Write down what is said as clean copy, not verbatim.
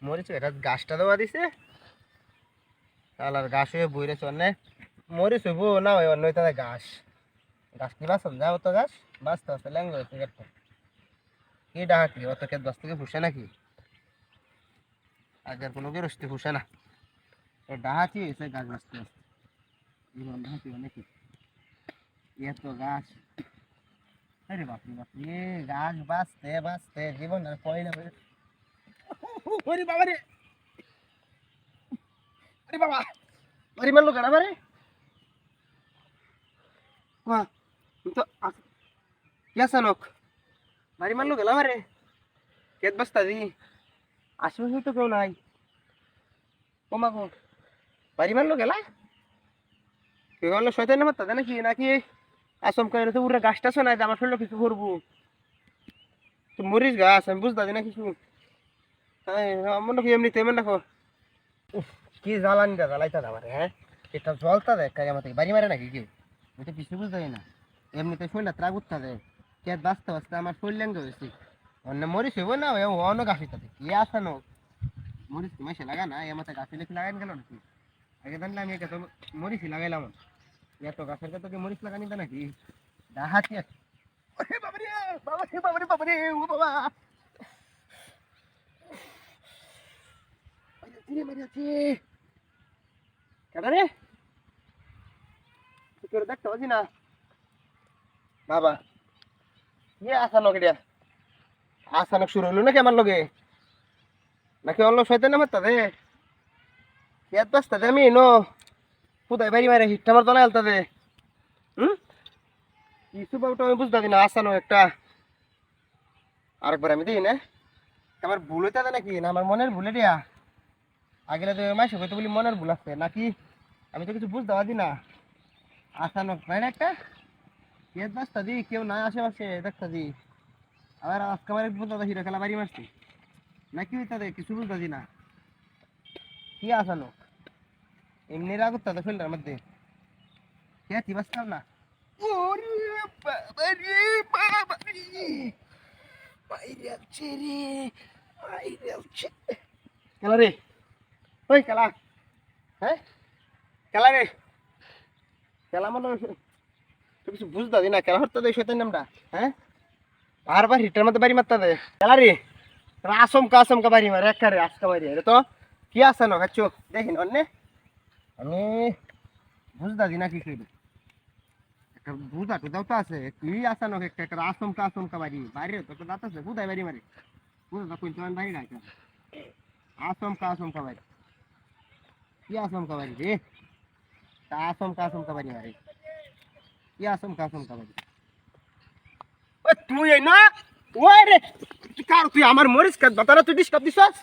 মরিচ এটা গাছটা দেওয়া দিছে আর গাছ হয়ে বইরে চলে মরিচ হইব না ওই অন্য তাদের গাছ গাছ কি বাঁচান যাও তো গাছ বাঁচতে বাঁচতে ল্যাঙ্গ হয়েছে একটা কি ডাকি অত ক্ষেত বাঁচ থেকে ফুসে নাকি আগের কোনো বেরোসতে ফুসে না ও ডাহাতি হয়েছে গাছ বাঁচতে বাঁচতে জীবন ডাহাতি অনেকে এত গাছ আরে বাপরে বাপরে গাছ বাঁচতে বাঁচতে জীবন আর পয়লা ওরে বাবা রে আরে বাবা বাড়ি মারলো কেন বারে মা তো ইয়াসানক বাড়ি মারলো গেল বারে কেত বস্তা দি আশেপাশে তো কেউ নাই ও মা গো বাড়ি মারলো গেলা কেউ বললো শয়তান নামার তাদের নাকি নাকি আসমকা তো পুরো গাছটা শোনায় আমার শরীর কিছু করবো তো মরিস গাছ আমি বুঝতে না কিছু আমার নাকি এমনি তেমন দেখো কি জ্বালানি দা জ্বালাইতা আমার হ্যাঁ এটা জলতা দেখ আমাকে বাড়ি মারে নাকি কেউ আমি তো কিছু বুঝতে না এমনিতে শরীরটা ত্রাগ উঠতে দেয় কে বাঁচতে বাঁচতে আমার শরীর ল্যাঙ্গ হয়েছে অন্য মরিস হইব না অন্য গাছ হইতে কি আসানো মরিচ মাসে লাগা না আমাতে গাছে লেখি লাগাই গেল নাকি আগে জানলে আমি এত মরিচই লাগাইলাম এত গাছের কত মরিচ লাগানি তো নাকি ডাহাতি বাবারে বাবারে বাবারে বাবারে ও বাবা কেডা রে তোর দেখতে পাচ্ছি না বাবা ইয়ে আসানক এটা আসানক শুরু হলো নাকি আমার লগে নাকি অন্য শয়তান নামার তাদে ইয়াত বাস তাদে আমি নো কোথায় বাড়ি মারে হিট আমার তলায় আলতাদে কিছু বাবুটা আমি বুঝতে পারি না আসানো একটা আরেকবার আমি দিই না আমার ভুল হইতে নাকি না আমার মনের ভুলে দিয়া আগেলে তো মাসে হয়তো বলি মনের ভুল আছে নাকি আমি তো কিছু বুঝতে পারি না আসানো তাই না একটা কেত বাস্তা দি কেউ নাই আশেপাশে দেখতা দি আবার আজকে আমার বুঝতে হিরো খেলা বাড়ি মারছি নাকি হইতে কিছু বুঝতে পারি না কি আসানো এমনি রাগ তো ফিল্ডার মধ্যে কে কি বাস্তাম না ওরে বাবা রে বাবা রে বাইরে আছে রে বাইরে আছে খেলা রে ওই খেলা হ্যাঁ খেলা রে খেলা মানে তুই কিছু বুঝতে দি না খেলা হতে দে শয়তান নামটা হ্যাঁ বারবার হিটার মধ্যে বাড়ি মারতে দে খেলা রে আসমকা বাড়ি মারে একারে আজকা বাড়ি রে তো কি আছে না খাচ্ছ দেখিন অন্য আমি বুঝতে দি না কি করি একটা বুঝা টুদাও তো আছে কি আছে না একটা আসমকা বাড়ি বাইরে তো দাঁত আছে বুঝাই বাড়ি মারে বুঝা কোন তোমার বাড়ি রাখা আসমকা বাড়ি কি আসমকা বাড়ি রে আসমকা বাড়ি মারে কি আসমকা বাড়ি তুই এই না ওই রে তুই আমার মরিস কাজ বাতারা তুই ডিস্টার্ব দিছস